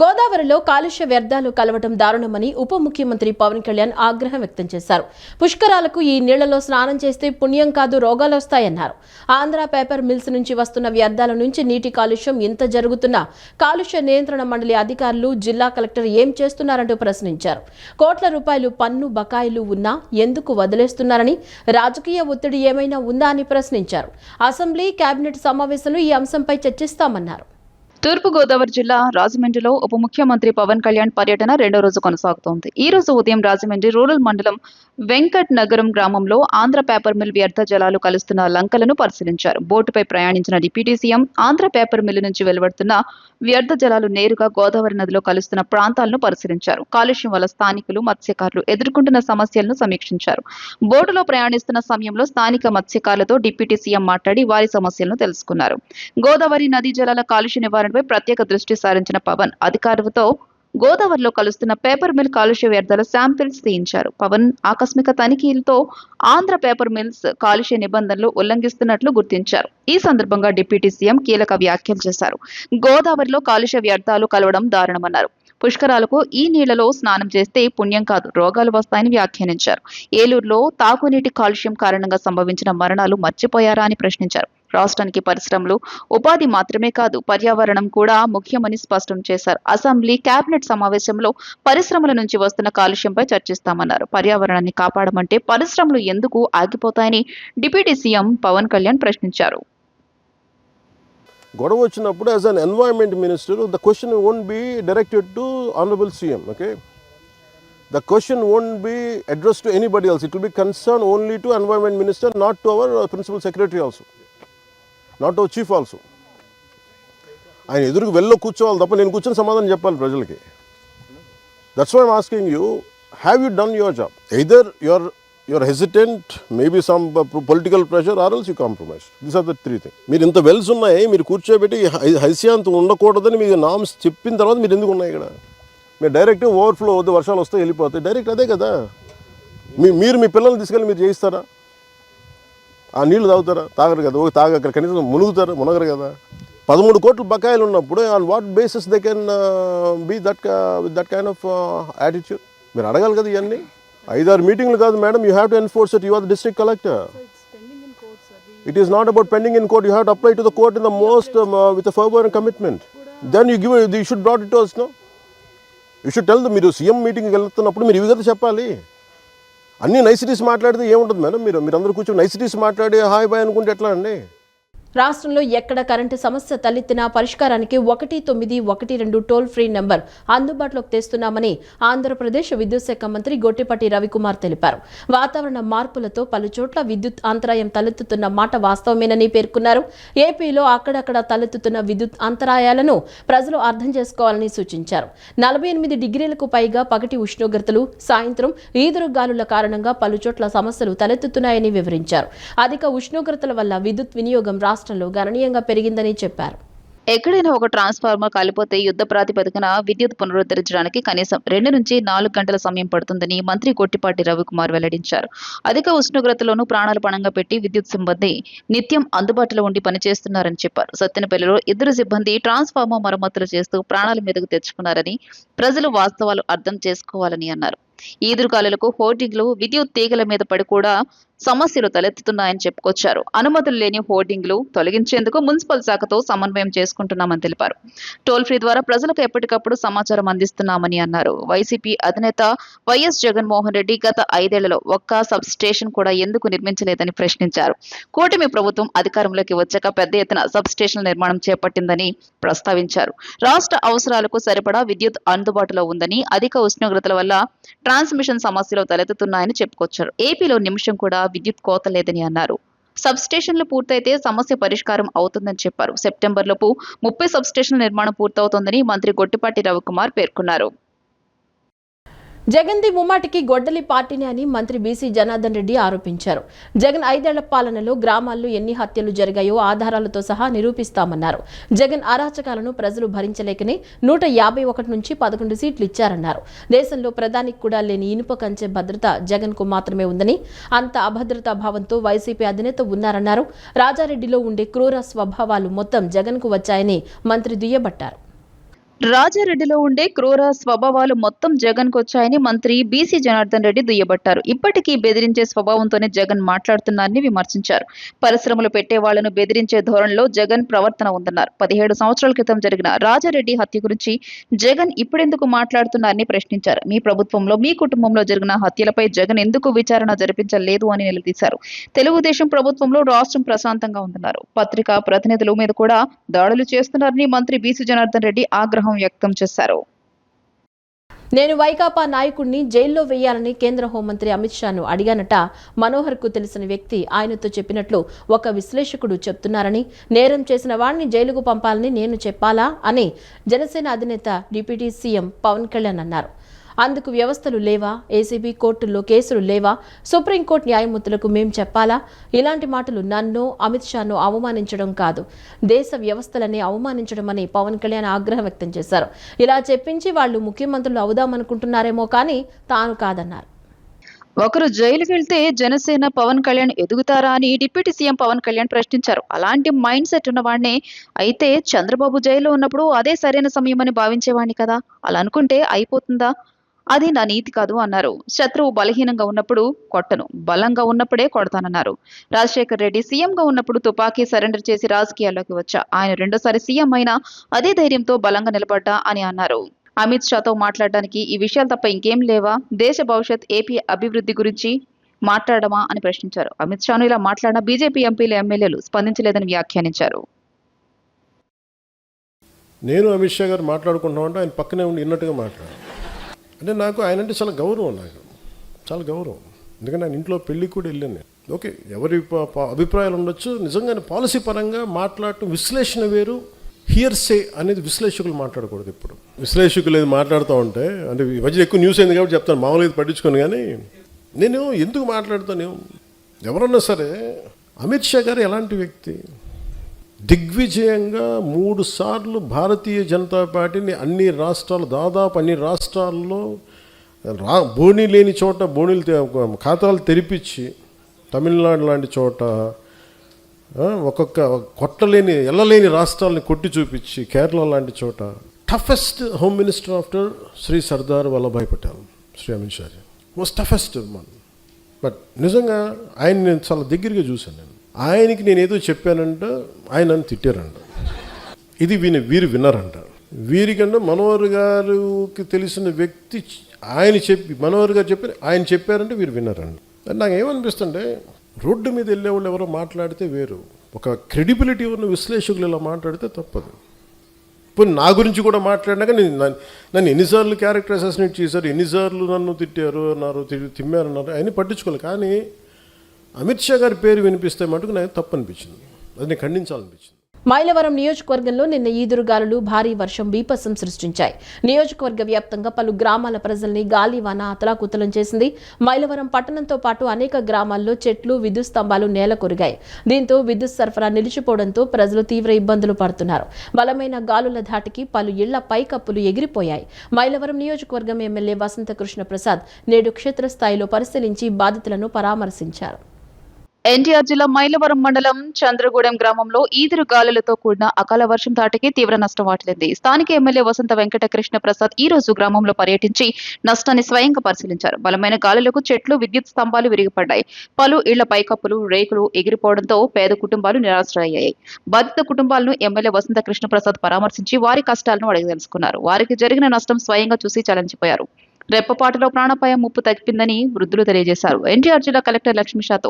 గోదావరిలో కాలుష్య వ్యర్థాలు కలవటం దారుణమని ఉప ముఖ్యమంత్రి పవన్ కళ్యాణ్ ఆగ్రహం వ్యక్తం చేశారు. పుష్కరాలకు ఈ నీళ్లలో స్నానం చేస్తే పుణ్యం కాదు రోగాలు వస్తాయన్నారు. ఆంధ్ర పేపర్ మిల్స్ నుంచి వస్తున్న వ్యర్థాల నుంచి నీటి కాలుష్యం ఇంత జరుగుతున్నా కాలుష్య నియంత్రణ మండలి అధికారులు, జిల్లా కలెక్టర్ ఏం చేస్తున్నారంటూ ప్రశ్నించారు. కోట్ల రూపాయలు పన్ను బకాయిలు ఉన్నా ఎందుకు వదిలేస్తున్నారని, రాజకీయ ఒత్తిడి ఏమైనా ఉందా అని ప్రశ్నించారు. అసెంబ్లీ, కేబినెట్ సమావేశంలో ఈ అంశంపై చర్చిస్తామన్నారు. తూర్పు గోదావరి జిల్లా రాజమండ్రిలో ఉప ముఖ్యమంత్రి పవన్ కళ్యాణ్ పర్యటన రెండో రోజు కొనసాగుతోంది. ఈ రోజు ఉదయం రాజమండ్రి రూరల్ మండలం వెంకట్ నగరం గ్రామంలో ఆంధ్ర పేపర్ మిల్ వ్యర్థ జలాలు కలుస్తున్న లంకలను పరిశీలించారు. బోటుపై ప్రయాణించిన deputy CM Andhra paper mill నుంచి వెలువడుతున్న వ్యర్థ జలాలు నేరుగా గోదావరి నదిలో కలుస్తున్న ప్రాంతాలను పరిశీలించారు. కాలుష్యం వల్ల స్థానికులు, మత్స్యకారులు ఎదుర్కొంటున్న సమస్యలను సమీక్షించారు. బోటులో ప్రయాణిస్తున్న సమయంలో స్థానిక మత్స్యకారులతో డిప్యూటీ సీఎం మాట్లాడి వారి సమస్యలను తెలుసుకున్నారు. గోదావరి నదీ జలాల కాలుష్య నివారణపై ప్రత్యేక దృష్టి సారించిన పవన్ అధికారులతో గోదావరిలో కలుస్తున్న పేపర్ మిల్ కాలుష్య వ్యర్థాల శాంపిల్స్ తీయించారు. పవన్ ఆకస్మిక తనిఖీలతో ఆంధ్ర పేపర్ మిల్స్ కాలుష్య నిబంధనలు ఉల్లంఘిస్తున్నట్లు గుర్తించారు. ఈ సందర్భంగా డిప్యూటీ సీఎం కీలక వ్యాఖ్యలు చేశారు. గోదావరిలో కాలుష్య వ్యర్థాలు కలవడం దారుణమన్నారు. పుష్కరాలకు ఈ నీళ్లలో స్నానం చేస్తే పుణ్యం కాదు రోగాలు వస్తాయని వ్యాఖ్యానించారు. ఏలూరులో తాగునీటి కాలుష్యం కారణంగా సంభవించిన మరణాలు మర్చిపోయారా అని ప్రశ్నించారు. రాష్ట్రానికి పరిశ్రమలు, ఉపాధి మాత్రమే కాదు పర్యావరణం కూడా ముఖ్యమని స్పష్టం చేశారు. అసెంబ్లీ, కేబినెట్ సమావేశంలో పరిశ్రమల నుంచి వస్తున్న కాలుష్యంపై చర్చిస్తామన్నారు. పర్యావరణాన్ని కాపాడమంటే పరిశ్రమలు ఎందుకు ఆగిపోతాయని డిప్యూటీ సీఎం పవన్ కళ్యాణ్ ప్రశ్నించారు. గొడవ వచ్చినప్పుడు as an environment minister the question won't be directed to honourable CM. Okay, the question won't be address to anybody else. It will be concern only to environment minister, not to our principal secretary also, not our chief also. ఆయన ఎదురుకు వెళ్ళి కూర్చోవాలి తప్ప నేను కూర్చొని సమాధానం చెప్పాలి ప్రజలకి. That's why I'm asking you, have you done your job? Either you're hesitant, maybe some political pressure, or else you compromise. These are the three things. మీరు ఇంత వెల్స్ ఉన్నాయి, మీరు కూర్చోబెట్టి హైసియాంత్ ఉండకూడదని మీరు నామ్స్ చెప్పిన తర్వాత మీరు ఎందుకు ఉన్నాయి ఇక్కడ? మీరు డైరెక్ట్ ఓవర్ఫ్లో అవుతుంది, వర్షాలు వస్తాయి వెళ్ళిపోతాయి, డైరెక్ట్ అదే కదా. మీరు మీ పిల్లల్ని తీసుకెళ్ళి మీరు చేయిస్తారా? ఆ నీళ్లు తాగుతారా? తాగరు కదా. తాగ కనీసం మునగరు కదా. 13 కోట్ల బకాయిలు ఉన్నప్పుడు on what basis they can be with that kind of attitude? మీరు అడగాలి కదా ఇవన్నీ. 5-6 మీటింగ్లు కాదు madam, you have to enforce it. You are the district collector. It is not about pending in court. You have to apply to the court in the most with a fervor and commitment. Then you should brought it to us, no? You should tell them, మీరు CM మీటింగ్కి వెళ్తున్నప్పుడు మీరు ఇవి కదా చెప్పాలి. అన్ని niceties మాట్లాడితే ఏముంటుంది మేడం? మీరు అందరూ కూర్చొని నైసిటీస్ మాట్లాడి హాయ్ బాయ్ అనుకుంటే ఎట్లా అండి? రాష్ట్రంలో ఎక్కడ కరెంటు సమస్య తలెత్తినా పరిష్కారానికి 1912 టోల్ ఫ్రీ నెంబర్ అందుబాటులోకి తెస్తున్నామని ఆంధ్రప్రదేశ్ విద్యుత్ శాఖ మంత్రి గొట్టిపాటి రవికుమార్ తెలిపారు. వాతావరణ మార్పులతో పలుచోట్ల విద్యుత్ అంతరాయం తలెత్తుతున్న మాట వాస్తవమేనని పేర్కొన్నారు. ఏపీలో అక్కడక్కడ తలెత్తుతున్న విద్యుత్ అంతరాయాలను ప్రజలు అర్థం చేసుకోవాలని సూచించారు. 48 డిగ్రీలకు పైగా పగటి ఉష్ణోగ్రతలు, సాయంత్రం ఈదురుగాలుల కారణంగా పలుచోట్ల సమస్యలు తలెత్తుతున్నాయని వివరించారు. అధిక ఉష్ణోగ్రతల వల్ల విద్యుత్ వినియోగం రాష్ట్రంలో గణనీయంగా పెరిగిందని చెప్పారు. ఎక్కడైనా ఒక ట్రాన్స్ఫార్మర్ కాలిపోతే యుద్ధ ప్రాతిపదికన విద్యుత్ పునరుద్ధరించడానికి కనీసం 2 నుంచి 4 గంటల సమయం పడుతుందని మంత్రి గొట్టిపాటి రవికుమార్ వెల్లడించారు. అధిక ఉష్ణోగ్రతలోనూ ప్రాణాలు పణంగా పెట్టి విద్యుత్ సిబ్బంది నిత్యం అందుబాటులో ఉండి పనిచేస్తున్నారని చెప్పారు. సత్తెనపల్లిలో 2 సిబ్బంది ట్రాన్స్ఫార్మర్ మరమ్మతులు చేస్తూ ప్రాణాల మీదకు తెచ్చుకున్నారని, ప్రజలు వాస్తవాలు అర్థం చేసుకోవాలని అన్నారు. ఈదురుగాలులకు హోర్డింగ్లు, విద్యుత్ తీగల మీద పడి కూడా సమస్యలు తలెత్తుతున్నాయని చెప్పుకొచ్చారు. అనుమతులు లేని హోర్డింగ్లు తొలగించేందుకు మున్సిపల్ శాఖతో సమన్వయం చేసుకుంటున్నామని తెలిపారు. టోల్ ఫ్రీ ద్వారా ప్రజలకు ఎప్పటికప్పుడు సమాచారం అందిస్తున్నామని అన్నారు. వైసీపీ అధినేత వైఎస్ జగన్మోహన్ రెడ్డి గత 5 ఏళ్లలో ఒక్క సబ్ స్టేషన్ కూడా ఎందుకు నిర్మించలేదని ప్రశ్నించారు. కూటమి ప్రభుత్వం అధికారంలోకి వచ్చాక పెద్ద ఎత్తున సబ్ స్టేషన్ల నిర్మాణం చేపట్టిందని ప్రస్తావించారు. రాష్ట్ర అవసరాలకు సరిపడా విద్యుత్ అందుబాటులో ఉందని, అధిక ఉష్ణోగ్రతల వల్ల ట్రాన్స్మిషన్ సమస్యలు తలెత్తుతున్నాయని చెప్పుకొచ్చారు. ఏపీలో నిమిషం కూడా విద్యుత్ కోత లేదని అన్నారు. సబ్ స్టేషన్లు పూర్తయితే సమస్య పరిష్కారం అవుతుందని చెప్పారు. సెప్టెంబర్లోపు 30 సబ్ స్టేషన్ల నిర్మాణం పూర్తవుతోందని మంత్రి గొట్టిపాటి రవికుమార్ పేర్కొన్నారు. జగన్ది ముమ్మాటికి గొడ్డలి పార్టీనే అని మంత్రి బీసీ జనార్దన్ రెడ్డి ఆరోపించారు. జగన్ 5 ఏళ్ల పాలనలో గ్రామాల్లో ఎన్ని హత్యలు జరిగాయో ఆధారాలతో సహా నిరూపిస్తామన్నారు. జగన్ అరాచకాలను ప్రజలు భరించలేకనే 151 నుంచి 11 సీట్లు ఇచ్చారన్నారు. దేశంలో ప్రధానికి కూడా లేని ఇనుప కంచె భద్రత జగన్ కు మాత్రమే ఉందని, అంత అభద్రతా భావంతో వైసీపీ అధినేత ఉన్నారన్నారు. రాజారెడ్డిలో ఉండే క్రూర స్వభావాలు మొత్తం జగన్ కు వచ్చాయని మంత్రి దుయ్యబట్టారు. రాజారెడ్డిలో ఉండే క్రూర స్వభావాలు మొత్తం జగన్ కొచ్చాయని మంత్రి బీసీ జనార్దన్ రెడ్డి దుయ్యబట్టారు. ఇప్పటికీ బెదిరించే స్వభావంతోనే జగన్ మాట్లాడుతున్నారని విమర్శించారు. పరిశ్రమలు పెట్టే వాళ్లను బెదిరించే ధోరణిలో జగన్ ప్రవర్తన ఉందన్నారు. 17 సంవత్సరాల క్రితం జరిగిన రాజారెడ్డి హత్య గురించి జగన్ ఇప్పుడెందుకు మాట్లాడుతున్నారని ప్రశ్నించారు. మీ ప్రభుత్వంలో మీ కుటుంబంలో జరిగిన హత్యలపై జగన్ ఎందుకు విచారణ జరిపించలేదు అని నిలదీశారు. తెలుగుదేశం ప్రభుత్వంలో రాష్ట్రం ప్రశాంతంగా ఉందన్నారు. పత్రికా ప్రతినిధుల మీద కూడా దాడులు చేస్తున్నారని మంత్రి బీసీ జనార్దన్ రెడ్డి ఆగ్రహం వ్యక్తం చేశారు. నేను వైకాపా నాయకుడిని జైల్లో వేయాలని కేంద్ర హోంమంత్రి అమిత్ షాను అడిగానట మనోహర్కు తెలిసిన వ్యక్తి ఆయనతో చెప్పినట్లు ఒక విశ్లేషకుడు చెప్తున్నారని, నేరం చేసిన వాడిని జైలుకు పంపాలని నేను చెప్పాలా అని జనసేన అధినేత డిప్యూటీ సీఎం పవన్ కళ్యాణ్ అన్నారు. అందుకు వ్యవస్థలు లేవా? ఏసీబీ కోర్టుల్లో కేసులు లేవా? సుప్రీంకోర్టు న్యాయమూర్తులకు మేం చెప్పాలా? ఇలాంటి మాటలు నన్ను అమిత్ షాను అవమానించడం కాదు, దేశ వ్యవస్థలని అవమానించడం అని పవన్ కళ్యాణ్ ఆగ్రహం వ్యక్తం చేశారు. ఇలా చెప్పించి వాళ్ళు ముఖ్యమంత్రులు అవుదామనుకుంటున్నారేమో కానీ తాను కాదన్నారు. ఒకరు జైలుకి వెళ్తే జనసేన పవన్ కళ్యాణ్ ఎదుగుతారా అని డిప్యూటీ సీఎం పవన్ కళ్యాణ్ ప్రశ్నించారు. అలాంటి మైండ్ సెట్ ఉన్నవాడినే అయితే చంద్రబాబు జైల్లో ఉన్నప్పుడు అదే సరైన సమయమని భావించేవాడిని కదా. అలా అనుకుంటే అయిపోతుందా? అది నా నీతి కాదు అన్నారు. శత్రువు బలహీనంగా ఉన్నప్పుడు కొట్టను, బలంగా ఉన్నప్పుడే కొడతానన్నారు. రాజశేఖర్ రెడ్డి సీఎంగా ఉన్నప్పుడు తుపాకీ సరెండర్ చేసి రాజకీయాల్లోకి వచ్చా. ఆయన రెండోసారి సీఎం అయినా అదే ధైర్యంతో బలంగా నిలబడ్డా అని అన్నారు. అమిత్ షాతో మాట్లాడడానికి ఈ విషయాలు తప్ప ఇంకేం లేవా? దేశ భవిష్యత్, ఏపీ అభివృద్ధి గురించి మాట్లాడమా అని ప్రశ్నించారు. అమిత్ షాను ఇలా మాట్లాడిన బీజేపీ ఎంపీలు, ఎమ్మెల్యేలు స్పందించలేదని వ్యాఖ్యానించారు. నేను అమిత్ షా గారు మాట్లాడుకుంటున్నామంటే ఆయన పక్కనే ఉండి విన్నట్టుగా మాట్లాడారు. అంటే నాకు ఆయన అంటే చాలా గౌరవం, నాకు చాలా గౌరవం. ఎందుకంటే ఆయన ఇంట్లో పెళ్ళికి కూడా వెళ్ళాను నేను. ఓకే, ఎవరి అభిప్రాయాలు ఉండొచ్చు. నిజంగానే పాలసీ పరంగా మాట్లాడటం విశ్లేషణ వేరు, హియర్సే అనేది విశ్లేషకులు మాట్లాడకూడదు. ఇప్పుడు విశ్లేషకులు ఏది మాట్లాడుతూ ఉంటే, అంటే ఈ మధ్య ఎక్కువ న్యూస్ అయింది కాబట్టి చెప్తాను, మామూలుగా ఇది పట్టించుకోను. కానీ నేను ఎందుకు మాట్లాడుతాను, ఎవరన్నా సరే అమిత్ షా గారు ఎలాంటి వ్యక్తి, దిగ్విజయంగా 3 సార్లు భారతీయ జనతా పార్టీని అన్ని రాష్ట్రాలు, దాదాపు అన్ని రాష్ట్రాల్లో బోణీ లేని చోట బోణీలు ఖాతాలు తెరిపించి, తమిళనాడు లాంటి చోట ఒక్కొక్క కొట్టలేని ఎల్లలేని రాష్ట్రాలని కొట్టి చూపించి, కేరళ లాంటి చోట toughest home minister after Shri Sardar Vallabhbhai Patel, Shri Amit Shah most toughest one. But నిజంగా ఆయన నేను చాలా దగ్గరగా చూశాను. నేను ఆయనకి నేను ఏదో చెప్పానంట, ఆయన నన్ను తిట్టారంట. ఇది వీరు విన్నారంట. వీరికన్నా మనోహర్ గారికి తెలిసిన వ్యక్తి ఆయన చెప్పి, మనోహర్ గారు చెప్పి ఆయన చెప్పారంటే వీరు విన్నారంట. నాకు ఏమనిపిస్తుంటే, రోడ్డు మీద వెళ్ళేవాళ్ళు ఎవరో మాట్లాడితే వేరు, ఒక క్రెడిబిలిటీ ఉన్న విశ్లేషకులు ఇలా మాట్లాడితే తప్పదు. ఇప్పుడు నా గురించి కూడా మాట్లాడినాక నన్ను ఎన్నిసార్లు క్యారెక్టర్ అసాసినేట్ చేశారు, ఎన్నిసార్లు నన్ను తిట్టారు అన్నారు, తిమ్మారన్నారు, అవన్నీ పట్టించుకోవాలి. కానీ అమిత్ షా గారి పేరు వినిపిస్తే మటుకు నాకు తప్పు అనిపించింది, అది నేను ఖండించాలనిపించింది. మైలవరం నియోజకవర్గంలో నిన్న ఈదురుగాలులు భారీ వర్షం బీభత్సం సృష్టించాయి. నియోజకవర్గ వ్యాప్తంగా పలు గ్రామాల ప్రజల్ని గాలివాన అతలాకుతలం చేసింది. మైలవరం పట్టణంతో పాటు అనేక గ్రామాల్లో చెట్లు, విద్యుత్ స్తంభాలు నేల కొరిగాయి. దీంతో విద్యుత్ సరఫరా నిలిచిపోవడంతో ప్రజలు తీవ్ర ఇబ్బందులు పడుతున్నారు. బలమైన గాలుల ధాటికి పలు ఇళ్ల పైకప్పులు ఎగిరిపోయాయి. మైలవరం నియోజకవర్గం ఎమ్మెల్యే వసంత కృష్ణ ప్రసాద్ నేడు క్షేత్రస్థాయిలో పరిశీలించి బాధితులను పరామర్శించారు. ఎన్టీఆర్ జిల్లా మైలవరం మండలం చంద్రగూడెం గ్రామంలో ఈదురు గాలులతో కూడిన అకాల వర్షం ధాటికి తీవ్ర నష్టం వాటిల్లింది. స్థానిక ఎమ్మెల్యే వసంత వెంకట కృష్ణ ప్రసాద్ ఈ రోజు గ్రామంలో పర్యటించి నష్టాన్ని స్వయంగా పరిశీలించారు. బలమైన గాలులకు చెట్లు, విద్యుత్ స్తంభాలు విరిగిపడ్డాయి. పలు ఇళ్ల పైకప్పులు, రేకులు ఎగిరిపోవడంతో పేద కుటుంబాలు నిరాశ్రయ్యాయి. బాధిత కుటుంబాలను ఎమ్మెల్యే వసంత కృష్ణ ప్రసాద్ పరామర్శించి వారి కష్టాలను అడిగి తెలుసుకున్నారు. వారికి జరిగిన నష్టం స్వయంగా చూసి చలించిపోయారు. రెప్పపాటులో ప్రాణాపాయం ముప్పు తగ్గిందని వృద్ధులు తెలియజేశారు. ఎన్టీఆర్ జిల్లా కలెక్టర్ లక్ష్మీషాతో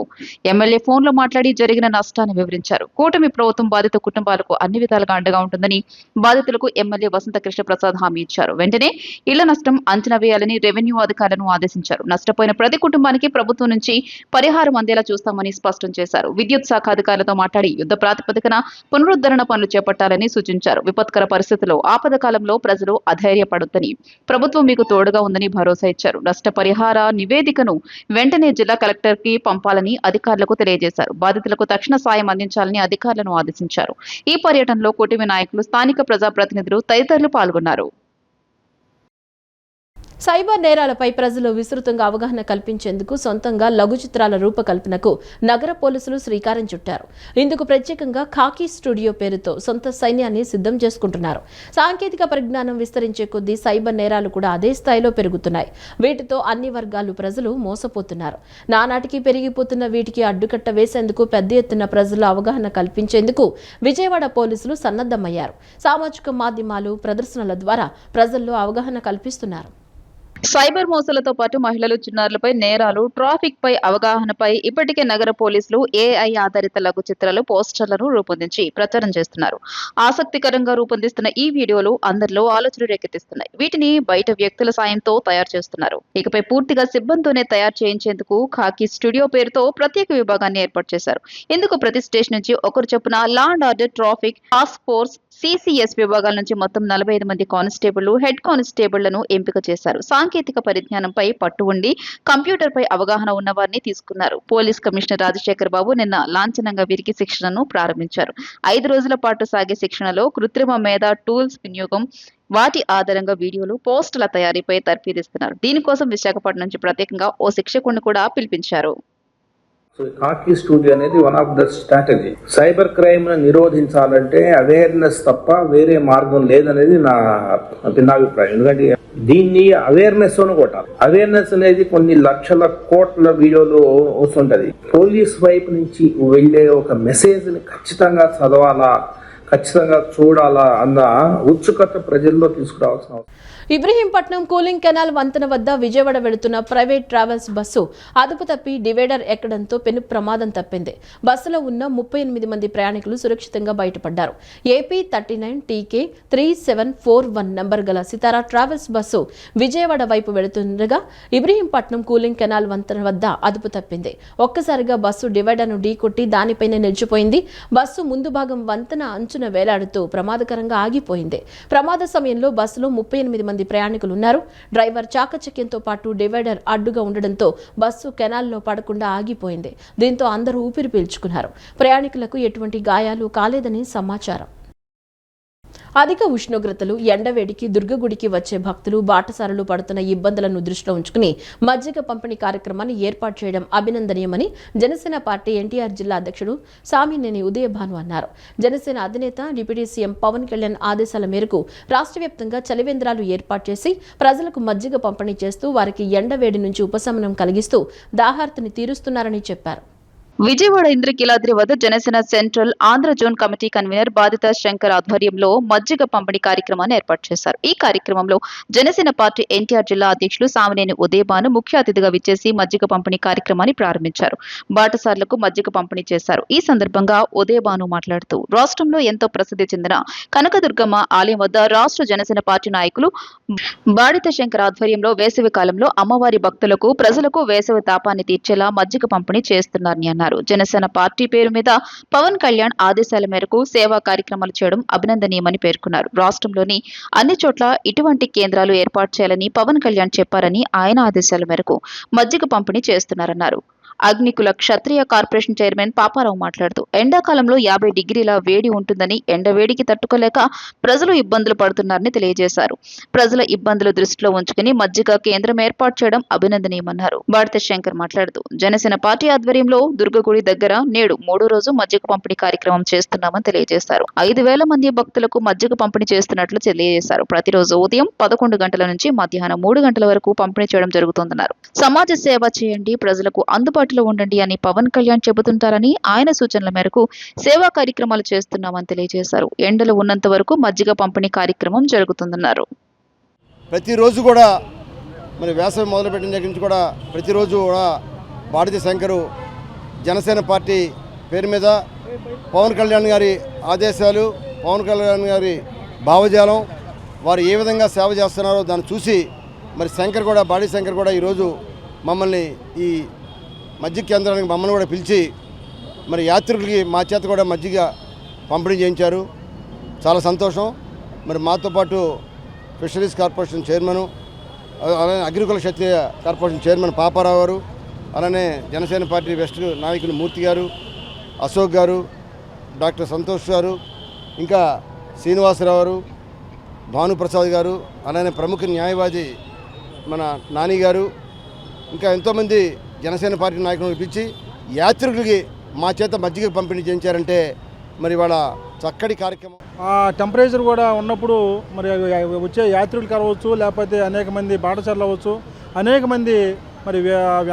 ఎమ్మెల్యే ఫోన్లో మాట్లాడి జరిగిన నష్టాన్ని వివరించారు. కూటమి ప్రభుత్వం బాధిత కుటుంబాలకు అన్ని విధాలుగా అండగా ఉంటుందని బాధితులకు ఎమ్మెల్యే వసంత కృష్ణ ప్రసాద్ హామీ ఇచ్చారు. వెంటనే ఇళ్ల నష్టం అంచనా వేయాలని రెవెన్యూ అధికారులను ఆదేశించారు. నష్టపోయిన ప్రతి కుటుంబానికి ప్రభుత్వం నుంచి పరిహారం అందేలా చూస్తామని స్పష్టం చేశారు. విద్యుత్ శాఖ అధికారులతో మాట్లాడి యుద్ధ ప్రాతిపదికన పునరుద్ధరణ పనులు చేపట్టాలని సూచించారు. విపత్కర పరిస్థితుల్లో ఆపద కాలంలో ప్రజలు అధైర్యపడొద్దని, ప్రభుత్వం మీకు తోడుగా ఉందని భరోసా ఇచ్చారు. నష్టపరిహార నివేదికను వెంటనే జిల్లా కలెక్టర్ కి పంపాలని అధికారులకు తెలియజేశారు. బాధితులకు తక్షణ సాయం అందించాలని అధికారులను ఆదేశించారు. ఈ పర్యటనలో కూటమి నాయకులు, స్థానిక ప్రజాప్రతినిధులు తదితరులు పాల్గొన్నారు. సైబర్ నేరాలపై ప్రజలు విస్తృతంగా అవగాహన కల్పించేందుకు సొంతంగా లఘు చిత్రాల రూపకల్పనకు నగర పోలీసులు శ్రీకారం చుట్టారు. ఇందుకు ప్రత్యేకంగా ఖాకీ స్టూడియో పేరుతో సొంత సైన్యాన్ని సిద్ధం చేసుకుంటున్నారు. సాంకేతిక పరిజ్ఞానం విస్తరించే కొద్దీ సైబర్ నేరాలు కూడా అదే స్థాయిలో పెరుగుతున్నాయి. వీటితో అన్ని వర్గాలు ప్రజలు మోసపోతున్నారు. నానాటికి పెరిగిపోతున్న వీటికి అడ్డుకట్ట వేసేందుకు పెద్ద ఎత్తున ప్రజలు అవగాహన కల్పించేందుకు విజయవాడ పోలీసులు సన్నద్ధమయ్యారు. సామాజిక మాధ్యమాలు, ప్రదర్శనల ద్వారా ప్రజల్లో అవగాహన కల్పిస్తున్నారు. సైబర్ మోసాలతో పాటు మహిళలు, చిన్నారులపై నేరాలు, ట్రాఫిక్ పై అవగాహనపై ఇప్పటికే నగర పోలీసులు ఏఐ ఆధారిత లఘు చిత్రాలు, పోస్టర్లను రూపొందించి ప్రచారం చేస్తున్నారు. ఆసక్తికరంగా రూపొందిస్తున్న ఈ వీడియోలు అందరిలో ఆలోచన రేకెత్తిస్తున్నాయి. వీటిని బయట వ్యక్తుల సాయంతో తయారు చేస్తున్నారు. ఇకపై పూర్తిగా సిబ్బందితోనే తయారు చేయించేందుకు ఖాకీ స్టూడియో పేరుతో ప్రత్యేక విభాగాన్ని ఏర్పాటు చేశారు. ఇందుకు ప్రతి స్టేషన్ నుంచి ఒకరు చొప్పున law and order, traffic, task force, CCS విభాగాల నుంచి మొత్తం 45 మంది కానిస్టేబుళ్లు, హెడ్ కానిస్టేబుళ్లను ఎంపిక చేశారు. సాంకేతిక పరిజ్ఞానంపై పట్టు ఉండి కంప్యూటర్ పై అవగాహన ఉన్న వారిని తీసుకున్నారు. పోలీస్ కమిషనర్ రాజశేఖర్ బాబు నిన్న లాంఛనంగా వీరికి శిక్షణను ప్రారంభించారు. 5 రోజుల పాటు సాగే శిక్షణలో కృత్రిమ మేధ టూల్స్ వినియోగం, వాటి ఆధారంగా వీడియోలు, పోస్టుల తయారీపై తర్ఫీదిస్తున్నారు. దీనికోసం విశాఖపట్నం నుంచి ప్రత్యేకంగా ఓ శిక్షకుడిని కూడా పిలిపించారు. సో ఖాకీ స్టూడియో అనేది one of the strategy. Cyber crime ను నిరోధించాలంటే అవేర్నెస్ తప్ప వేరే మార్గం లేదనేది నా భిన్నాభిప్రాయం. ఎందుకంటే దీన్ని అవేర్నెస్ అని కొట్టాలి. అవేర్నెస్ అనేది కొన్ని లక్షల కోట్ల వీడియోలు వస్తుంటది. పోలీస్ వైపు నుంచి వెళ్లే ఒక మెసేజ్ ని ఖచ్చితంగా చదవాలా, ఖచ్చితంగా చూడాలా అన్న ఉత్సుకత ప్రజల్లో తీసుకురావాల్సిన అవసరం. ఇబ్రహీంపట్నం కూలింగ్ కెనాల్ వంతెన వద్ద విజయవాడ వెళుతున్న ప్రైవేట్ ట్రావెల్స్ బస్సు అదుపు తప్పి డివైడర్ ఎక్కడంతో పెను ప్రమాదం తప్పింది. బస్సులో ఉన్న 38 మంది ప్రయాణికులు సురక్షితంగా బయటపడ్డారు. ఏపీ 39 టీకే 3741 నంబర్ గల సితారా ట్రావెల్స్ బస్సు విజయవాడ వైపు వెళుతుండగా ఇబ్రహీంపట్నం కూలింగ్ కెనాల్ వంతెన వద్ద అదుపు తప్పింది. ఒక్కసారిగా బస్సు డివైడర్ను ఢీకొట్టి దానిపైనే నిలిచిపోయింది. బస్సు ముందు భాగం వంతెన అంచున వేలాడుతూ ప్రమాదకరంగా ఆగిపోయింది. ప్రమాద సమయంలో బస్సులో 38 మంది ప్రయాణికులు ఉన్నారు. డ్రైవర్ చాకచక్యంతో పాటు డివైడర్ అడ్డుగా ఉండడంతో బస్సు కెనాల్లో పడకుండా ఆగిపోయింది. దీంతో అందరూ ఊపిరి పీల్చుకున్నారు. ప్రయాణికులకు ఎటువంటి గాయాలు కాలేదని సమాచారం. అధిక ఉష్ణోగ్రతలు, ఎండవేడికి దుర్గగుడికి వచ్చే భక్తులు, బాటసారులు పడుతున్న ఇబ్బందులను దృష్టిలో ఉంచుకుని మజ్జిగ పంపిణీ కార్యక్రమాన్ని ఏర్పాటు చేయడం అభినందనీయమని జనసేన పార్టీ ఎన్టీఆర్ జిల్లా అధ్యక్షుడు సామినేని ఉదయభాను అన్నారు. జనసేన అధినేత డిప్యూటీ సీఎం పవన్ కళ్యాణ్ ఆదేశాల మేరకు రాష్ట్ర వ్యాప్తంగా చలివేంద్రాలు ఏర్పాటు చేసి ప్రజలకు మజ్జిగ పంపిణీ చేస్తూ వారికి ఎండవేడి నుంచి ఉపశమనం కలిగిస్తూ దాహార్తిని తీరుస్తున్నారని చెప్పారు. విజయవాడ ఇంద్రకీలాద్రి వద్ద Janasena central Andhra zone committee convener బాధిత శంకర్ ఆధ్వర్యంలో మజ్జిగ పంపిణీ కార్యక్రమాన్ని ఏర్పాటు చేశారు. ఈ కార్యక్రమంలో జనసేన పార్టీ ఎన్టీఆర్ జిల్లా అధ్యక్షులు సామినేని ఉదయభాను ముఖ్య అతిథిగా విచ్చేసి మజ్జిగ పంపిణీ కార్యక్రమాన్ని ప్రారంభించారు. బాటసార్లకు మజ్జిగ పంపిణీ చేశారు. ఈ సందర్భంగా ఉదయభాను మాట్లాడుతూ రాష్ట్రంలో ఎంతో ప్రసిద్ధి చెందిన కనకదుర్గమ్మ ఆలయం వద్ద రాష్ట్ర జనసేన పార్టీ నాయకులు బాధిత శంకర్ ఆధ్వర్యంలో వేసవి కాలంలో అమ్మవారి భక్తులకు, ప్రజలకు వేసవి తాపాన్ని తీర్చేలా మజ్జిగ పంపిణీ చేస్తున్నారని అన్నారు. జనసేన పార్టీ పేరు మీద పవన్ కళ్యాణ్ ఆదేశాల మేరకు సేవా కార్యక్రమాలు చేయడం అభినందనీయమని పేర్కొన్నారు. రాష్ట్రంలోని అన్ని చోట్ల ఇటువంటి కేంద్రాలు ఏర్పాటు చేయాలని పవన్ కళ్యాణ్ చెప్పారని, ఆయన ఆదేశాల మేరకు మజ్జిగ పంపిణీ చేస్తున్నారన్నారు. అగ్నికుల క్షత్రియ కార్పొరేషన్ చైర్మన్ పాపారావు మాట్లాడుతూ ఎండాకాలంలో 50 డిగ్రీల వేడి ఉంటుందని, ఎండవేడికి తట్టుకోలేక ప్రజలు ఇబ్బందులు పడుతున్నారని తెలియజేశారు. ప్రజల ఇబ్బందులు దృష్టిలో ఉంచుకుని మజ్జిగ కేంద్రం ఏర్పాటు చేయడం అభినందనీయమన్నారు. భారత శంకర్ మాట్లాడుతూ జనసేన పార్టీ ఆధ్వర్యంలో దుర్గగుడి దగ్గర నేడు 3వ రోజు మజ్జిగ పంపిణీ కార్యక్రమం చేస్తున్నామని తెలియజేశారు. 5,000 మంది భక్తులకు మజ్జిగ పంపిణీ చేస్తున్నట్లు తెలియజేశారు. ప్రతిరోజు ఉదయం 11 గంటల నుంచి మధ్యాహ్నం 3 గంటల వరకు పంపిణీ చేయడం జరుగుతుందన్నారు. సమాజ సేవ చేయండి, ప్రజలకు అందుబాటులో ఉండండి అని పవన్ కళ్యాణ్ చెబుతుంటారని, ఆయన సూచనల మేరకు సేవా కార్యక్రమాలు చేస్తున్నామని తెలియజేశారు. ఎండలు ఉన్నంత వరకు మజ్జిగ పంపిణీ కార్యక్రమం జరుగుతుందన్నారు. ప్రతిరోజు కూడా మరి వేసవి మొదలుపెట్టిన దగ్గర నుంచి కూడా ప్రతిరోజు కూడా బాధిత శంకరు జనసేన పార్టీ పేరు మీద పవన్ కళ్యాణ్ గారి ఆదేశాలు, పవన్ కళ్యాణ్ గారి భావజాలం, వారు ఏ విధంగా సేవ చేస్తున్నారో దాన్ని చూసి మరి శంకర్ కూడా, బాడీ శంకర్ కూడా ఈరోజు మమ్మల్ని ఈ మజ్జిగ కేంద్రానికి మమ్మల్ని కూడా పిలిచి మరి యాత్రికులకి మా చేత కూడా మజ్జిగ పంపిణీ చేయించారు. చాలా సంతోషం. మరి మాతో పాటు ఫిషరీస్ కార్పొరేషన్ చైర్మను, అలానే అగ్రికుల క్షత్రియ కార్పొరేషన్ చైర్మన్ పాపారావు గారు, అలానే జనసేన పార్టీ వెస్ట్ నాయకులు మూర్తి గారు, అశోక్ గారు, డాక్టర్ సంతోష్ గారు, ఇంకా శ్రీనివాసరావు గారు, భానుప్రసాద్ గారు, అలానే ప్రముఖ న్యాయవాది మన నాని గారు ఇంకా ఎంతోమంది జనసేన పార్టీ నాయకులను పిలిచి యాత్రికులకి మా చేత మజ్జిగ పంపిణీ చేయించారంటే మరి వాళ్ళ చక్కటి కార్యక్రమం. ఆ టెంపరేచర్ కూడా ఉన్నప్పుడు మరి వచ్చే యాత్రికులు కావచ్చు, లేకపోతే అనేక మంది బాటసార్లు అవ్వచ్చు, అనేక మంది మరి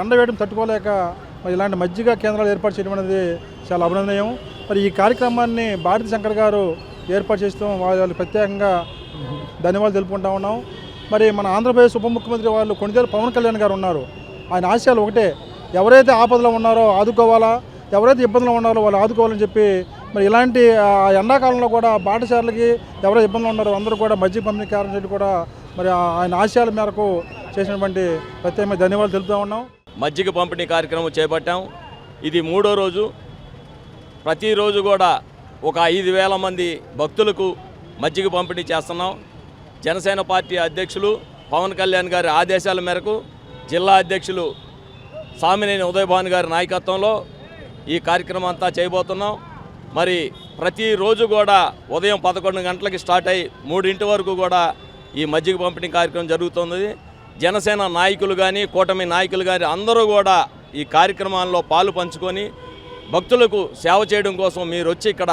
ఎండ వేయడం తట్టుకోలేక మరి ఇలాంటి మజ్జిగ కేంద్రాలు ఏర్పాటు చేయడం అనేది చాలా అభినందనీయం. మరి ఈ కార్యక్రమాన్ని భారతి శంకర్ గారు ఏర్పాటు చేస్తాం, వాళ్ళకి ప్రత్యేకంగా ధన్యవాదాలు తెలుపుకుంటా ఉన్నాం. మరి మన ఆంధ్రప్రదేశ్ ఉప ముఖ్యమంత్రి వాళ్ళు కొణిదెల పవన్ కళ్యాణ్ గారు ఉన్నారు. ఆయన ఆశయాలు ఒకటే, ఎవరైతే ఆపదలో ఉన్నారో ఆదుకోవాలా, ఎవరైతే ఇబ్బందులు ఉన్నారో వాళ్ళు ఆదుకోవాలని చెప్పి మరి ఇలాంటి ఎండాకాలంలో కూడా బాటసార్లకి ఎవరైతే ఇబ్బందులు ఉన్నారో అందరూ కూడా మజ్జిగ పంపిణీ కార్యక్రమం కూడా మరి ఆయన ఆశయాల మేరకు చేసినటువంటి ప్రత్యేకమైన ధన్యవాదాలు తెలుపుతూ ఉన్నాం. మజ్జిగ పంపిణీ కార్యక్రమం చేపట్టాం. ఇది 3వ రోజు. ప్రతిరోజు కూడా ఒక 5,000 మంది భక్తులకు మజ్జిగ పంపిణీ చేస్తున్నాం. జనసేన పార్టీ అధ్యక్షులు పవన్ కళ్యాణ్ గారి ఆదేశాల మేరకు జిల్లా అధ్యక్షులు సామినేని ఉదయభాను గారి నాయకత్వంలో ఈ కార్యక్రమం అంతా చేయబోతున్నాం. మరి ప్రతిరోజు కూడా ఉదయం 11 గంటలకి స్టార్ట్ అయ్యి 3 వరకు కూడా ఈ మజ్జిగ పంపిణీ కార్యక్రమం జరుగుతుంది. జనసేన నాయకులు కానీ కూటమి నాయకులు కానీ అందరూ కూడా ఈ కార్యక్రమాల్లో పాలు పంచుకొని భక్తులకు సేవ చేయడం కోసం మీరు వచ్చి ఇక్కడ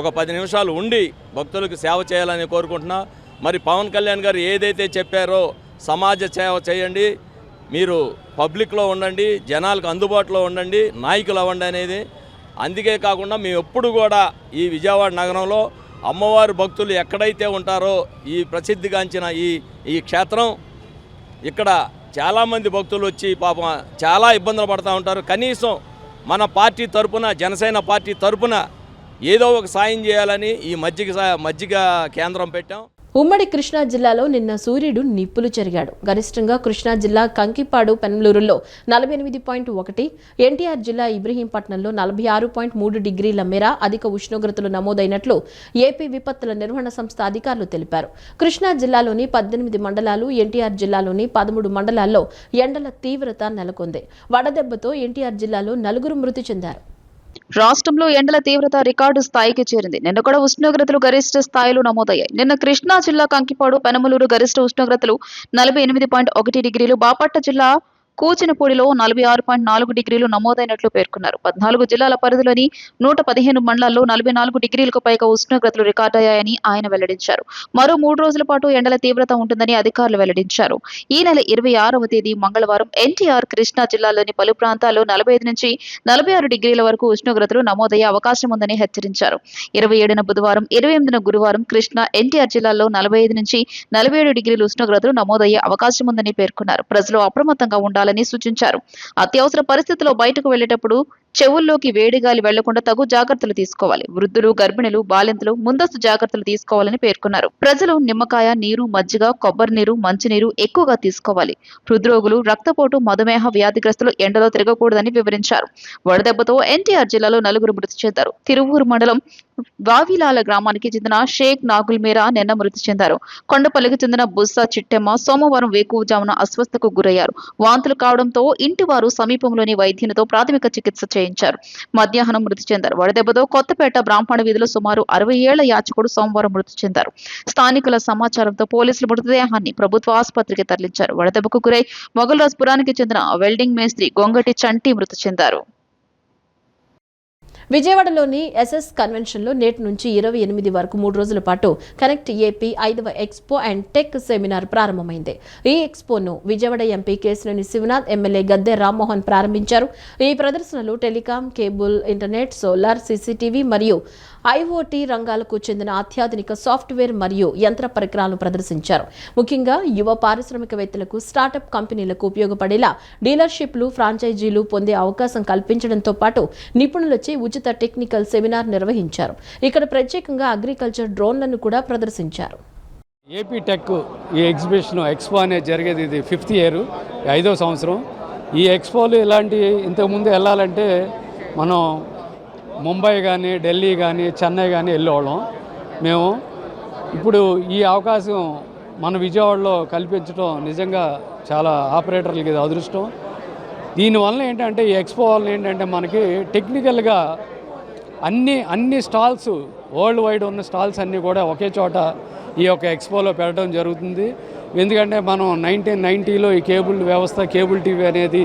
ఒక 10 నిమిషాలు ఉండి భక్తులకు సేవ చేయాలని కోరుకుంటున్నా. మరి పవన్ కళ్యాణ్ గారు ఏదైతే చెప్పారో సమాజ సేవ చేయండి, మీరు పబ్లిక్లో ఉండండి, జనాలకు అందుబాటులో ఉండండి, నాయకులు అవ్వండి అనేది. అందుకే కాకుండా మేము ఎప్పుడు కూడా ఈ విజయవాడ నగరంలో అమ్మవారి భక్తులు ఎక్కడైతే ఉంటారో ఈ ప్రసిద్ధిగాంచిన ఈ క్షేత్రం, ఇక్కడ చాలామంది భక్తులు వచ్చి పాపం చాలా ఇబ్బందులు పడుతూ ఉంటారు. కనీసం మన పార్టీ తరపున, జనసేన పార్టీ తరపున ఏదో ఒక సాయం చేయాలని ఈ మజ్జిగ కేంద్రం పెట్టాం. ఉమ్మడి కృష్ణా జిల్లాలో నిన్న సూర్యుడు నిప్పులు చెరిగాడు. గరిష్టంగా కృష్ణా జిల్లా కంకిపాడు పెనమలూరులో 48.1, ఎన్టీఆర్ జిల్లా ఇబ్రహీంపట్నంలో 46.3 డిగ్రీల మేర అధిక ఉష్ణోగ్రతలు నమోదైనట్లు ఏపీ విపత్తుల నిర్వహణ సంస్థ అధికారులు తెలిపారు. కృష్ణా జిల్లాలోని 18 మండలాలు, ఎన్టీఆర్ జిల్లాలోని 13 మండలాల్లో ఎండల తీవ్రత నెలకొంది. వడదెబ్బతో ఎన్టీఆర్ జిల్లాలో 4 మృతి చెందారు. రాష్ట్రంలో ఎండల తీవ్రత రికార్డు స్థాయికి చేరింది. నిన్న కూడా ఉష్ణోగ్రతలు గరిష్ట స్థాయిలో నమోదయ్యాయి. నిన్న కృష్ణా జిల్లా కంకిపాడు పెనమలూరు గరిష్ట ఉష్ణోగ్రతలు 48.1 డిగ్రీలు, బాపట్ల జిల్లా కూచినపూడిలో 46.4 డిగ్రీలు నమోదైనట్లు పేర్కొన్నారు. 14 జిల్లాల పరిధిలోని 115 మండలాల్లో 44 డిగ్రీలకు పైగా ఉష్ణోగ్రతలు రికార్డయ్యాయని ఆయన వెల్లడించారు. మరో 3 రోజుల పాటు ఎండల తీవ్రత ఉంటుందని అధికారులు వెల్లడించారు. ఈ నెల 26వ తేదీ మంగళవారం ఎన్టీఆర్ కృష్ణా జిల్లాలోని పలు ప్రాంతాల్లో 45 నుంచి 46 డిగ్రీల వరకు ఉష్ణోగ్రతలు నమోదయ్యే అవకాశం ఉందని హెచ్చరించారు. 27న బుధవారం, 28న గురువారం కృష్ణా, ఎన్టీఆర్ జిల్లాల్లో 45 నుంచి 47 డిగ్రీల ఉష్ణోగ్రతలు నమోదయ్యే అవకాశం ఉందని పేర్కొన్నారు. ప్రజలు అప్రమత్తంగా ఉండాలని సూచించారు. అత్యవసర పరిస్థితుల్లో బయటకు వెళ్లేటప్పుడు చెవుల్లోకి వేడిగాలి వెళ్లకుండా తగు జాగ్రత్తలు తీసుకోవాలి. వృద్ధులు, గర్భిణులు, బాలింతలు ముందస్తు జాగ్రత్తలు తీసుకోవాలని పేర్కొన్నారు. ప్రజలు నిమ్మకాయ నీరు, మజ్జిగ, కొబ్బరి నీరు, మంచినీరు ఎక్కువగా తీసుకోవాలి. హృద్రోగులు, రక్తపోటు, మధుమేహ వ్యాధిగ్రస్తులు ఎండలో తిరగకూడదని వివరించారు. వడదెబ్బతో ఎన్టీఆర్ జిల్లాలో 4 మృతి చెందారు. తిరువూరు మండలం వావిలాల గ్రామానికి చెందిన షేక్ నాగుల్ మీరా నిన్న మృతి చెందారు. కొండపల్లికి చెందిన బుస్సా చిట్టెమ్మ సోమవారం వేకువజామున అస్వస్థకు గురయ్యారు. వాంతులు కావడంతో ఇంటి వారు సమీపంలోని వైద్యునితో ప్రాథమిక చికిత్స చేయించారు. మధ్యాహ్నం మృతి చెందారు. వడదెబ్బతో కొత్తపేట బ్రాహ్మణ వీధిలో సుమారు 60 ఏళ్ల యాచకుడు సోమవారం మృతి చెందారు. స్థానికుల సమాచారంతో పోలీసులు మృతదేహాన్ని ప్రభుత్వ ఆసుపత్రికి తరలించారు. వడదెబ్బకు గురై మొగల్రాజ్పురానికి చెందిన వెల్డింగ్ మేస్త్రి గొంగటి చంటి మృతి చెందారు. విజయవాడలోని ఎస్ఎస్ కన్వెన్షన్లో నేటి నుంచి 28 వరకు 3 రోజుల పాటు కనెక్ట్ ఏపీ 5వ ఎక్స్పో అండ్ టెక్ సెమినార్ ప్రారంభమైంది. ఈ ఎక్స్పోను విజయవాడ ఎంపీ కేశినేని శివనాథ్, ఎమ్మెల్యే గద్దె రామ్మోహన్ ప్రారంభించారు. ఈ ప్రదర్శనలు telecom, cable, internet, solar, CCTV మరియు ఐఓటీ రంగాలకు చెందిన అత్యాధునిక సాఫ్ట్వేర్ మరియు యంత్ర పరికరాలను ప్రదర్శించారు. ముఖ్యంగా యువ పారిశ్రామికవేత్తలకు, స్టార్టప్ కంపెనీలకు ఉపయోగపడేలా డీలర్షిప్లు, ఫ్రాంచైజీలు పొందే అవకాశం కల్పించడంతో పాటు నిపుణులచే ఉచిత టెక్నికల్ సెమినార్ నిర్వహించారు. ఇక్కడ ప్రత్యేకంగా అగ్రికల్చర్ డ్రోన్లను కూడా ప్రదర్శించారు. ఏపీ టెక్ ఈ ఎక్స్పో అనేది జరిగేది ఇది 5th ఇయర్, 5వ సంవత్సరం. ఈ ఎక్స్పోలు ఇలాంటి ఇంతకుముందు వెళ్ళాలంటే మనం ముంబై కానీ, ఢిల్లీ కానీ, చెన్నై కానీ వెళ్ళేవాళ్ళం. మేము ఇప్పుడు ఈ అవకాశం మన విజయవాడలో కల్పించడం నిజంగా చాలా ఆపరేటర్లకి ఇది అదృష్టం. దీనివల్ల ఏంటంటే ఈ ఎక్స్పో వల్ల ఏంటంటే మనకి టెక్నికల్గా అన్ని స్టాల్స్, వరల్డ్ వైడ్ ఉన్న స్టాల్స్ అన్నీ కూడా ఒకే చోట ఈ యొక్క ఎక్స్పోలో పెట్టడం జరుగుతుంది. ఎందుకంటే మనం 1990లో ఈ కేబుల్ వ్యవస్థ కేబుల్ టీవీ అనేది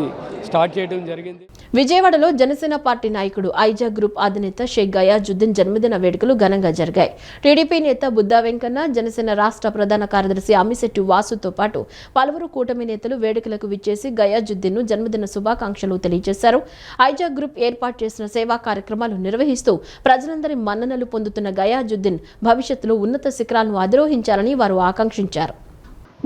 స్టార్ట్ చేయడం జరిగింది. విజయవాడలో జనసేన పార్టీ నాయకుడు ఐజా గ్రూప్ అధినేత షేక్ గయాజుద్దీన్ జన్మదిన వేడుకలు ఘనంగా జరిగాయి. టీడీపీ నేత బుద్దా వెంకన్న, జనసేన రాష్ట్ర ప్రధాన కార్యదర్శి అమ్మిశెట్టి వాసుతో పాటు పలువురు కూటమి నేతలు వేడుకలకు విచ్చేసి గయాజుద్దీన్ ను జన్మదిన శుభాకాంక్షలు తెలియజేశారు. ఐజా గ్రూప్ ఏర్పాటు చేసిన సేవా కార్యక్రమాలు నిర్వహిస్తూ ప్రజలందరి మన్ననలు పొందుతున్న గయాజుద్దీన్ భవిష్యత్తులో ఉన్నత శిఖరాలను అధిరోహించాలని వారు ఆకాంక్షించారు.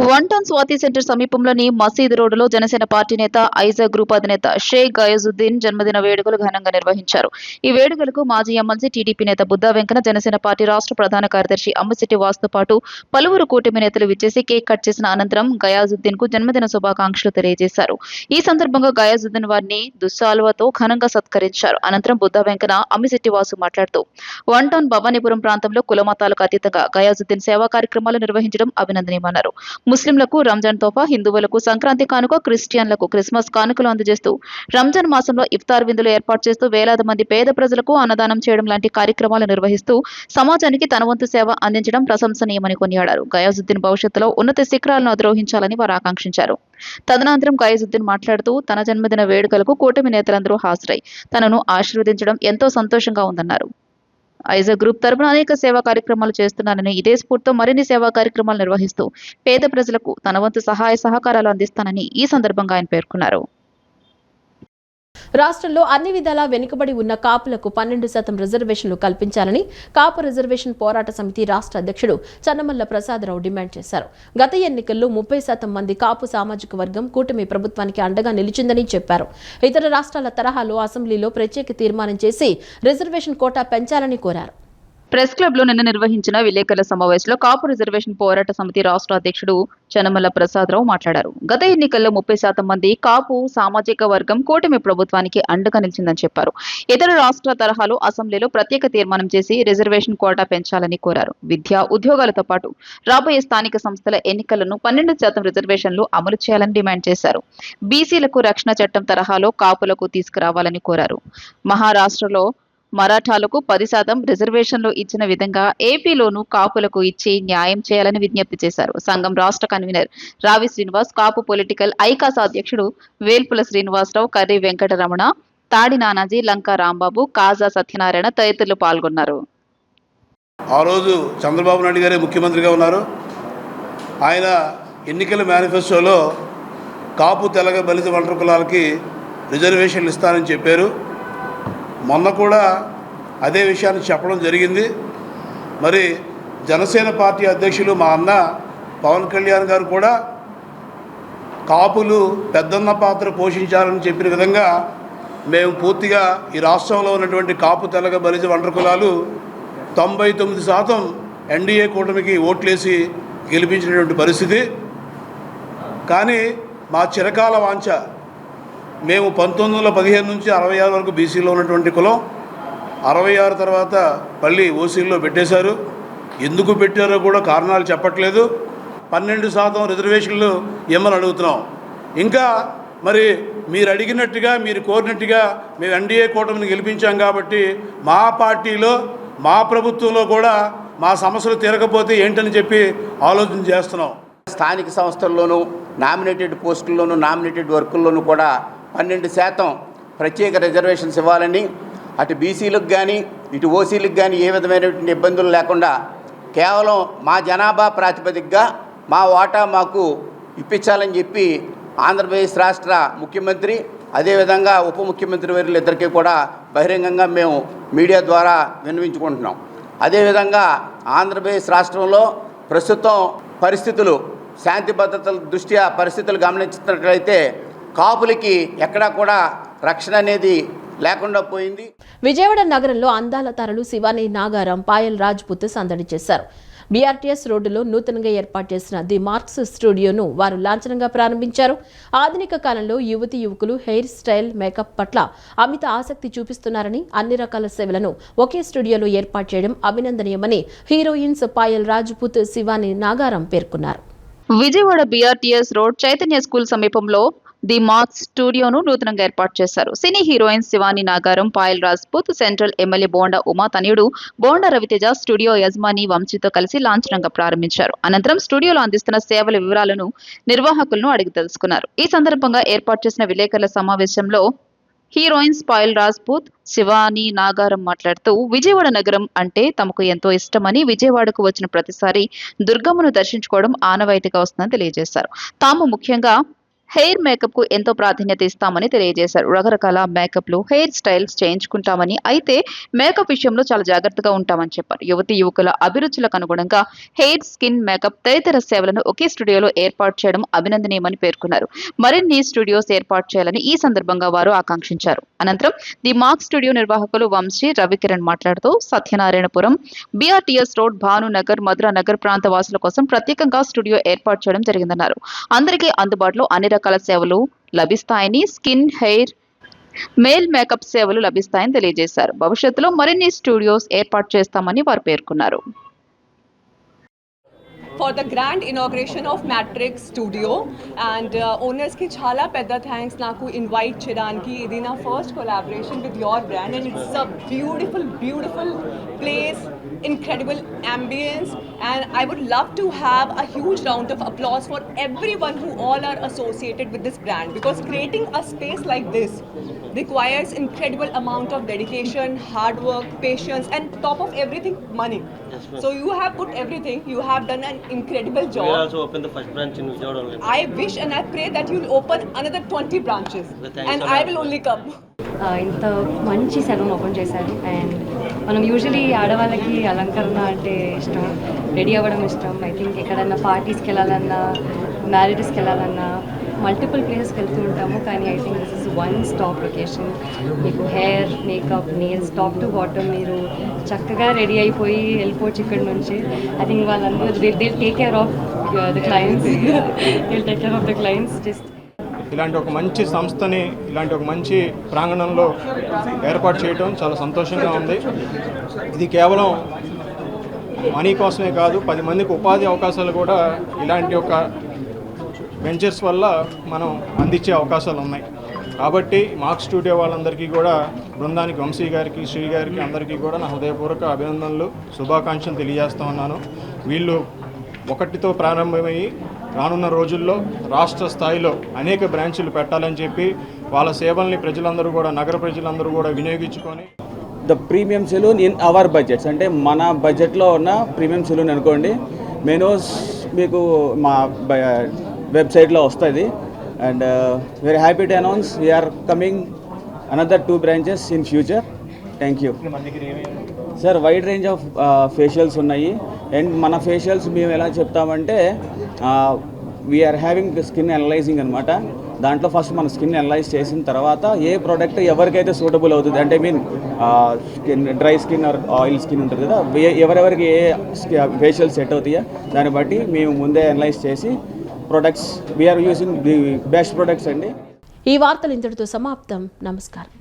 1 టౌన్ స్వాతి సెంటర్ సమీపంలోని మసీద్ రోడ్డులో జనసేన పార్టీ నేత ఐజా గ్రూప్ అధినేత షేక్ గయాజుద్దీన్ జన్మదిన వేడుకలు ఘనంగా నిర్వహించారు. ఈ వేడుకలకు మాజీ ఎమ్మెల్సీ టీడీపీ నేత బుద్దా వెంకన్న, జనసేన పార్టీ రాష్ట్ర ప్రధాన కార్యదర్శి అమ్మిశెట్టి వాసుతో పాటు పలువురు కూటమి నేతలు విచ్చేసి కేక్ కట్ చేసిన అనంతరం గయాజుద్దీన్ కు జన్మదిన శుభాకాంక్షలు తెలియజేశారు. ఈ సందర్భంగా గయాజుద్దీన్ వారిని దుస్సాలువతో ఘనంగా సత్కరించారు. అనంతరం బుద్దా వెంకన్న, అమ్మిశెట్టి వాసు మాట్లాడుతూ 1 టౌన్ భవానీపురం ప్రాంతంలో కుల మతాలకు అతీతంగా గయాజుద్దీన్ సేవా కార్యక్రమాలు నిర్వహించడం అభినందనీయమన్నారు. ముస్లింలకు రంజాన్ తోఫా, హిందువులకు సంక్రాంతి కానుక, క్రిస్టియన్లకు క్రిస్మస్ కానుకలు అందజేస్తూ రంజాన్ మాసంలో ఇఫ్తార్ విందులు ఏర్పాటు చేస్తూ వేలాది మంది పేద ప్రజలకు అన్నదానం చేయడం లాంటి కార్యక్రమాలు నిర్వహిస్తూ సమాజానికి తన వంతు సేవ అందించడం ప్రశంసనీయమని కొనియాడారు. గయాజుద్దీన్ భవిష్యత్తులో ఉన్నత శిఖరాలను అధిరోహించాలని వారు ఆకాంక్షించారు. తదనంతరం గయాజుద్దీన్ మాట్లాడుతూ తన జన్మదిన వేడుకలకు కూటమి నేతలందరూ హాజరై తనను ఆశీర్వదించడం ఎంతో సంతోషంగా ఉందన్నారు. ఐజా గ్రూప్ తరపున అనేక సేవా కార్యక్రమాలు చేస్తున్నానని, ఇదే స్ఫూర్తితో మరిన్ని సేవా కార్యక్రమాలు నిర్వహిస్తూ పేద ప్రజలకు తన వంతు సహాయ సహకారాలు అందిస్తానని ఈ సందర్భంగా ఆయన పేర్కొన్నారు. రాష్ట్రంలో అన్ని విధాలా వెనుకబడి ఉన్న కాపులకు 12% రిజర్వేషన్లు కల్పించాలని కాపు రిజర్వేషన్ పోరాట సమితి రాష్ట్ర అధ్యక్షుడు చన్నమల్ల ప్రసాదరావు డిమాండ్ చేశారు. గత ఎన్నికల్లో 30% మంది కాపు సామాజిక వర్గం కూటమి ప్రభుత్వానికి అండగా నిలిచిందని చెప్పారు. ఇతర రాష్ట్రాల తరహాలో అసెంబ్లీలో ప్రత్యేక తీర్మానం చేసి రిజర్వేషన్ కోటా పెంచాలని కోరారు. ప్రెస్ క్లబ్ లో నిన్న నిర్వహించిన విలేకరుల సమావేశంలో కాపు రిజర్వేషన్ పోరాట సమితి రాష్ట్ర అధ్యక్షుడు చనమల్ల ప్రసాదరావు మాట్లాడారు. గత ఎన్నికల్లో 30% మంది కాపు సామాజిక వర్గం కూటమి ప్రభుత్వానికి అండగా నిలిచిందని చెప్పారు. ఇతర రాష్ట్ర తరహాలో అసెంబ్లీలో ప్రత్యేక తీర్మానం చేసి రిజర్వేషన్ కోటా పెంచాలని కోరారు. విద్య, ఉద్యోగాలతో పాటు రాబోయే స్థానిక సంస్థల ఎన్నికలను 12% రిజర్వేషన్లు అమలు చేయాలని డిమాండ్ చేశారు. బీసీలకు రక్షణ చట్టం తరహాలో కాపులకు తీసుకురావాలని కోరారు. మహారాష్ట్రలో మరాఠాలకు 10% రిజర్వేషన్లు ఇచ్చిన విధంగా ఏపీలోనూ కాపులకు ఇచ్చి న్యాయం చేయాలని విజ్ఞప్తి చేశారు. సంఘం రాష్ట్ర కన్వీనర్ రావి శ్రీనివాస్, కాపు పొలిటికల్ ఐకాస అధ్యక్షుడు వేల్పుల శ్రీనివాసరావు, కర్రి వెంకటరమణ, తాడి నానాజీ, లంకా రాంబాబు, కాజా సత్యనారాయణ తదితరులు పాల్గొన్నారు. ఆ రోజు చంద్రబాబు నాయుడు గారే ముఖ్యమంత్రిగా ఉన్నారు. ఆయన ఎన్నికల మేనిఫెస్టోలో కాపు, తెలగ, బలిత ఒంటరి కులాలకి రిజర్వేషన్లు ఇస్తానని చెప్పారు. మొన్న కూడా అదే విషయాన్ని చెప్పడం జరిగింది. మరి జనసేన పార్టీ అధ్యక్షులు మా అన్న పవన్ కళ్యాణ్ గారు కూడా కాపులు పెద్దన్న పాత్ర పోషించాలని చెప్పిన విధంగా మేము పూర్తిగా ఈ రాష్ట్రంలో ఉన్నటువంటి కాపు, తెలగ, బలిజ ఒంటరి కులాలు 99% ఎన్డీఏ కూటమికి ఓట్లేసి గెలిపించినటువంటి పరిస్థితి. కానీ మా చిరకాల వాంఛ, మేము 1915 నుంచి 66 వరకు బీసీలో ఉన్నటువంటి కులం 66 తర్వాత మళ్ళీ ఓసీల్లో పెట్టేశారు. ఎందుకు పెట్టారో కూడా కారణాలు చెప్పట్లేదు. 12% రిజర్వేషన్లు ఇవ్వమని అడుగుతున్నాం. ఇంకా మరి మీరు అడిగినట్టుగా, మీరు కోరినట్టుగా మేము ఎన్డీఏ కూటమిని గెలిపించాం కాబట్టి మా పార్టీలో, మా ప్రభుత్వంలో కూడా మా సమస్యలు తీరకపోతే ఏంటని చెప్పి ఆలోచన చేస్తున్నాం. స్థానిక సంస్థల్లోనూ, నామినేటెడ్ పోస్టుల్లోనూ, నామినేటెడ్ వర్కుల్లోనూ కూడా 12% ప్రత్యేక రిజర్వేషన్స్ ఇవ్వాలని, అటు బీసీలకు కానీ ఇటు ఓసీలకు కానీ ఏ విధమైనటువంటి ఇబ్బందులు లేకుండా కేవలం మా జనాభా ప్రాతిపదికగా మా వాటా మాకు ఇప్పించాలని చెప్పి ఆంధ్రప్రదేశ్ రాష్ట్ర ముఖ్యమంత్రి, అదేవిధంగా ఉప ముఖ్యమంత్రి వర్యులు ఇద్దరికీ కూడా బహిరంగంగా మేము మీడియా ద్వారా విన్నవించుకుంటున్నాం. అదేవిధంగా ఆంధ్రప్రదేశ్ రాష్ట్రంలో ప్రస్తుతం పరిస్థితులు, శాంతి భద్రతల దృష్ట్యా పరిస్థితులు గమనించినట్లయితే కాపులకి ఎక్కడా కూడా రక్షణ అనేది లేకుండా పోయింది. విజయవాడ నగరంలో అందాల తారలు శివాని నాగారం, పాయల్ రాజ్పుత్ సందడి చేశారు. బీఆర్టీఎస్ రోడ్డులో నూతనంగా ఏర్పాటు చేసిన ది మార్క్స్ స్టూడియోను వారు లాంఛనంగా ప్రారంభించారు. ఆధునిక కాలంలో యువతీ యువకులు హెయిర్ స్టైల్, మేకప్ పట్ల అమిత ఆసక్తి చూపిస్తున్నారని, అన్ని రకాల సేవలను ఒకే స్టూడియోలో ఏర్పాటు చేయడం అభినందనీయమని హీరోయిన్స్ పాయల్ రాజ్పుత్, శివాని నాగారం పేర్కొన్నారు. Vijayawada BRTS road Chaitanya school సమీపంలో ది మార్క్ స్టూడియోను నూతనంగా ఏర్పాటు చేశారు. Cine heroine Shivani Nagaram, Payal Rajput, central MLA Bonda Uma తనయుడు బోండా రవితేజ స్టూడియో యజమాని వంశీతో కలిసి లాంఛనంగా ప్రారంభించారు. అనంతరం స్టూడియోలో అందిస్తున్న సేవల వివరాలను నిర్వాహకులను అడిగి తెలుసుకున్నారు. ఈ సందర్భంగా ఏర్పాటు చేసిన విలేకరుల సమావేశంలో హీరోయిన్స్ పాయల్ రాజ్పూత్, శివాని నాగారం మాట్లాడుతూ విజయవాడ నగరం అంటే తమకు ఎంతో ఇష్టమని, విజయవాడకు వచ్చిన ప్రతిసారి దుర్గమ్మను దర్శించుకోవడం ఆనవాయితీగా వస్తుందని తెలియజేశారు. తాము ముఖ్యంగా హెయిర్ మేకప్ కు ఎంతో ప్రాధాన్యత ఇస్తామని తెలియజేశారు. రకరకాల మేకప్లు, హెయిర్ స్టైల్స్ చేయించుకుంటామని, అయితే మేకప్ విషయంలో చాలా జాగ్రత్తగా ఉంటామని చెప్పారు. యువతి యువకుల అభిరుచులకు అనుగుణంగా హెయిర్, స్కిన్, మేకప్ తదితర సేవలను ఒకే స్టూడియోలో ఏర్పాటు చేయడం అభినందనీయమని పేర్కొన్నారు. మరిన్ని స్టూడియోస్ ఏర్పాటు చేయాలని ఈ సందర్భంగా వారు ఆకాంక్షించారు. అనంతరం ది మార్క్ స్టూడియో నిర్వాహకులు వంశీ, రవికిరణ్ మాట్లాడుతూ సత్యనారాయణపురం, బీఆర్టీఎస్ రోడ్, భానునగర్, మధురానగర్ ప్రాంత వాసుల కోసం ప్రత్యేకంగా స్టూడియో ఏర్పాటు చేయడం జరిగిందన్నారు. అందరికీ అందుబాటులో అన్ని రకాల సేవలు లభిస్తాయని, స్కిన్, హెయిర్, మేల్ మేకప్ సేవలు లభిస్తాయని తెలియజేశారు. భవిష్యత్తులో మరిన్ని స్టూడియోస్ ఏర్పాటు చేస్తామని వారు పేర్కొన్నారు. For the grand inauguration of Matrix Studio and owners ki chala pedda thanks naku invite chedaniki. Idi na first collaboration with your brand and it's a beautiful place, incredible ambience, and I would love to have a huge round of applause for everyone who all are associated with this brand, because creating a space like this requires incredible amount of dedication, hard work, patience, and top of everything, money. So you have put everything, you have done an incredible job. We also opened the first branch in Vijayawada only. I wish and I pray that you'll open another 20 branches and I will only come. ఇంత మంచి salon open చేశారు. And మనం usually ఆడవాళ్ళకి అలంకరణ అంటే ఇష్టం, ready అవ్వడం ఇష్టం. ఐ థింక్ ఎక్కడన్నా పార్టీస్కి వెళ్ళాలన్నా, మ్యారేజెస్కి వెళ్ళాలన్నా మల్టిపుల్ ప్లేసెస్కి వెళ్తూ ఉంటాము. కానీ I think this is one stop location. మీకు hair, makeup, nails top to bottom మీరు చక్కగా రెడీ అయిపోయి వెళ్ళిపోవచ్చు ఇక్కడ నుంచి. ఐ థింక్ వాళ్ళందరూ they take care of the clients, they take care of the clients. Just ఇలాంటి ఒక మంచి సంస్థని ఇలాంటి ఒక మంచి ప్రాంగణంలో ఏర్పాటు చేయడం చాలా సంతోషంగా ఉంది. ఇది కేవలం మనీ కోసమే కాదు, 10 మందికి ఉపాధి అవకాశాలు కూడా ఇలాంటి ఒక వెంచర్స్ వల్ల మనం అందించే అవకాశాలు ఉన్నాయి. కాబట్టి మార్క్ స్టూడియో వాళ్ళందరికీ కూడా, బృందానికి, వంశీ గారికి, శ్రీ గారికి అందరికీ కూడా నా హృదయపూర్వక అభినందనలు, శుభాకాంక్షలు తెలియజేస్తా ఉన్నాను. వీళ్ళు ఒకటితో ప్రారంభమయ్యి రానున్న రోజుల్లో రాష్ట్ర స్థాయిలో అనేక బ్రాంచీలు పెట్టాలని చెప్పి వాళ్ళ సేవల్ని ప్రజలందరూ కూడా, నగర ప్రజలందరూ కూడా వినియోగించుకొని the premium salon in our budgets, అంటే మన బడ్జెట్లో ఉన్న ప్రీమియం సెలూన్ అనుకోండి. మెనూస్ మీకు మా వెబ్సైట్లో వస్తుంది. And very happy to announce we are coming another 2 branches in future. Thank you sir. Wide range of facials ఉన్నాయి. అండ్ మన ఫేషియల్స్ మేము ఎలా చెప్తామంటే వీఆర్ హ్యావింగ్ స్కిన్ అనలైజింగ్ అనమాట. దాంట్లో ఫస్ట్ మన స్కిన్ అనలైజ్ చేసిన తర్వాత ఏ ప్రోడక్ట్ ఎవరికైతే సూటబుల్ అవుతుంది, అంటే mean skin dry skin or oil skin ఉంటుంది కదా, ఎవరెవరికి ఏ ఫేషియల్ సెట్ అవుతాయో దాన్ని బట్టి మేము ముందే అనలైజ్ చేసి products we are using the best products అండి. ఈ వార్తలు ఇంతటితో సమాప్తం. నమస్కారం.